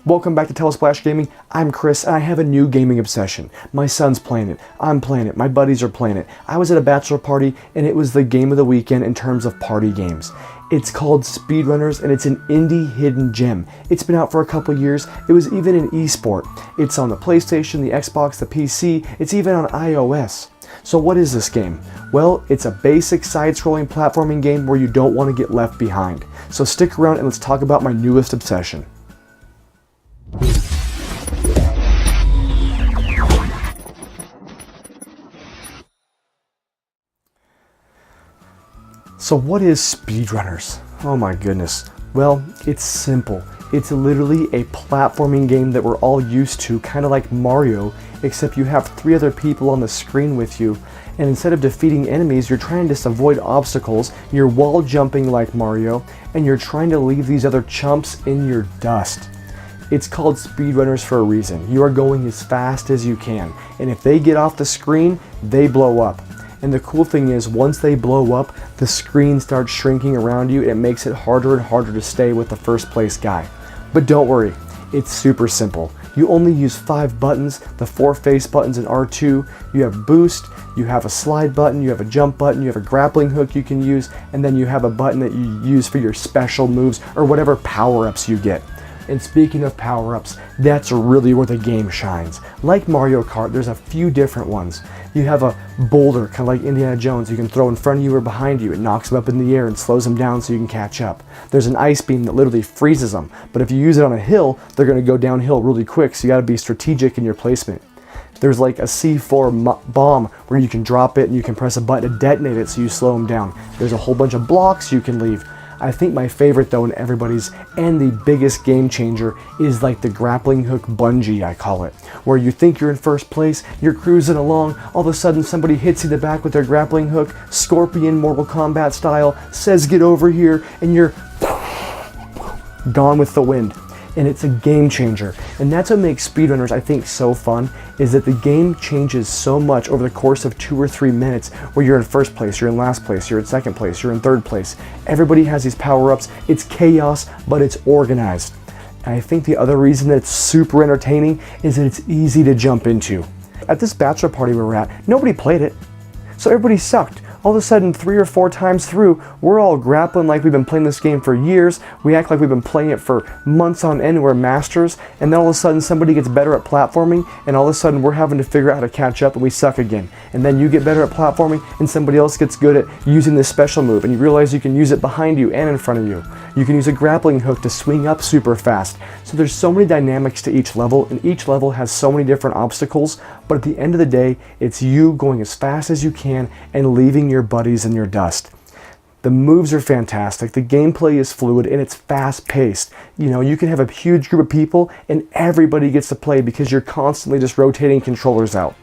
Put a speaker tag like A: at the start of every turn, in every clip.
A: Welcome back to Telesplash Gaming. I'm Chris and I have a new gaming obsession. My son's playing it, I'm playing it, my buddies are playing it. I was at a bachelor party and it was the game of the weekend in terms of party games. It's called SpeedRunners and it's an indie hidden gem. It's been out for a couple years. It was even an esport. It's on the PlayStation, the Xbox, the PC, it's even on iOS. So what is this game? Well, it's a basic side-scrolling platforming game where you don't want to get left behind. So stick around and let's talk about my newest obsession. So what is SpeedRunners? Oh my goodness. Well, it's simple. It's literally a platforming game that we're all used to, kind of like Mario, except you have 3 other people on the screen with you, and instead of defeating enemies, you're trying to just avoid obstacles, you're wall jumping like Mario, and you're trying to leave these other chumps in your dust. It's called SpeedRunners for a reason. You are going as fast as you can, and if they get off the screen, they blow up. And the cool thing is, once they blow up, the screen starts shrinking around you and it makes it harder and harder to stay with the first place guy. But don't worry, it's super simple. You only use 5 buttons, the 4 face buttons and R2. You have boost, you have a slide button, you have a jump button, you have a grappling hook you can use, and then you have a button that you use for your special moves or whatever power-ups you get. And speaking of power-ups, that's really where the game shines. Like Mario Kart, there's a few different ones. You have a boulder, kind of like Indiana Jones, you can throw in front of you or behind you. It knocks them up in the air and slows them down so you can catch up. There's an ice beam that literally freezes them, but if you use it on a hill, they're going to go downhill really quick, so you got to be strategic in your placement. There's like a C4 bomb where you can drop it and you can press a button to detonate it so you slow them down. There's a whole bunch of blocks you can leave. I think my favorite though, and everybody's, and the biggest game changer is like the grappling hook bungee, I call it, where you think you're in first place, you're cruising along, all of a sudden somebody hits you in the back with their grappling hook, Scorpion Mortal Kombat style, says get over here, and you're gone with the wind. And it's a game changer. And that's what makes SpeedRunners, I think, so fun, is that the game changes so much over the course of 2 or 3 minutes, where you're in first place, you're in last place, you're in second place, you're in third place. Everybody has these power-ups. It's chaos, but it's organized. And I think the other reason that it's super entertaining is that it's easy to jump into. At this bachelor party we were at, nobody played it, so everybody sucked. All of a sudden, 3 or 4 times through, we're all grappling like we've been playing this game for years. We act like we've been playing it for months on end, we're masters, and then all of a sudden somebody gets better at platforming, and all of a sudden we're having to figure out how to catch up and we suck again. And then you get better at platforming, and somebody else gets good at using this special move, and you realize you can use it behind you and in front of you. You can use a grappling hook to swing up super fast. So there's so many dynamics to each level, and each level has so many different obstacles, but at the end of the day, it's you going as fast as you can and leaving your buddies in your dust. The moves are fantastic, the gameplay is fluid, and it's fast-paced. You know, you can have a huge group of people and everybody gets to play because you're constantly just rotating controllers out.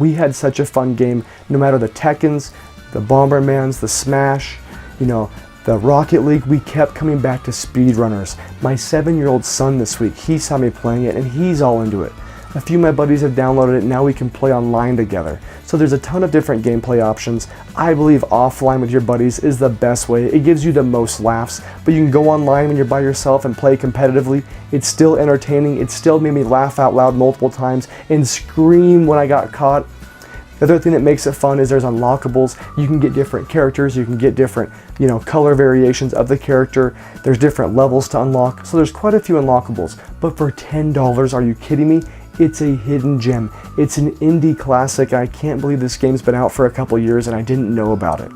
A: We had such a fun game, no matter the Tekkens, the Bombermans, the Smash, you know, the Rocket League, we kept coming back to SpeedRunners. My 7-year-old son this week, he saw me playing it and he's all into it. A few of my buddies have downloaded it and now we can play online together. So there's a ton of different gameplay options. I believe offline with your buddies is the best way. It gives you the most laughs, but you can go online when you're by yourself and play competitively. It's still entertaining. It still made me laugh out loud multiple times and scream when I got caught. The other thing that makes it fun is there's unlockables. You can get different characters, you can get different, you know, color variations of the character. There's different levels to unlock, so there's quite a few unlockables. But for $10, are you kidding me? It's a hidden gem. It's an indie classic. I can't believe this game's been out for a couple years and I didn't know about it.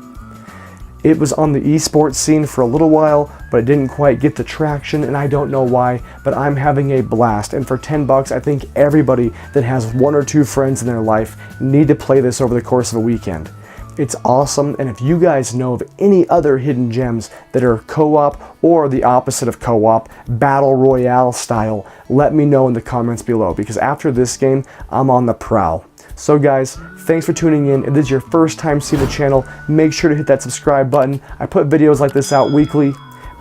A: It was on the esports scene for a little while, but it didn't quite get the traction, and I don't know why, but I'm having a blast. And for $10, I think everybody that has 1 or 2 friends in their life need to play this over the course of a weekend. It's awesome, and if you guys know of any other hidden gems that are co-op or the opposite of co-op, battle royale style, let me know in the comments below, because after this game, I'm on the prowl. So guys, thanks for tuning in. If this is your first time seeing the channel, make sure to hit that subscribe button. I put videos like this out weekly,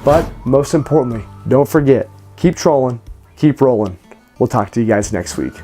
A: but most importantly, don't forget, keep trolling, keep rolling. We'll talk to you guys next week.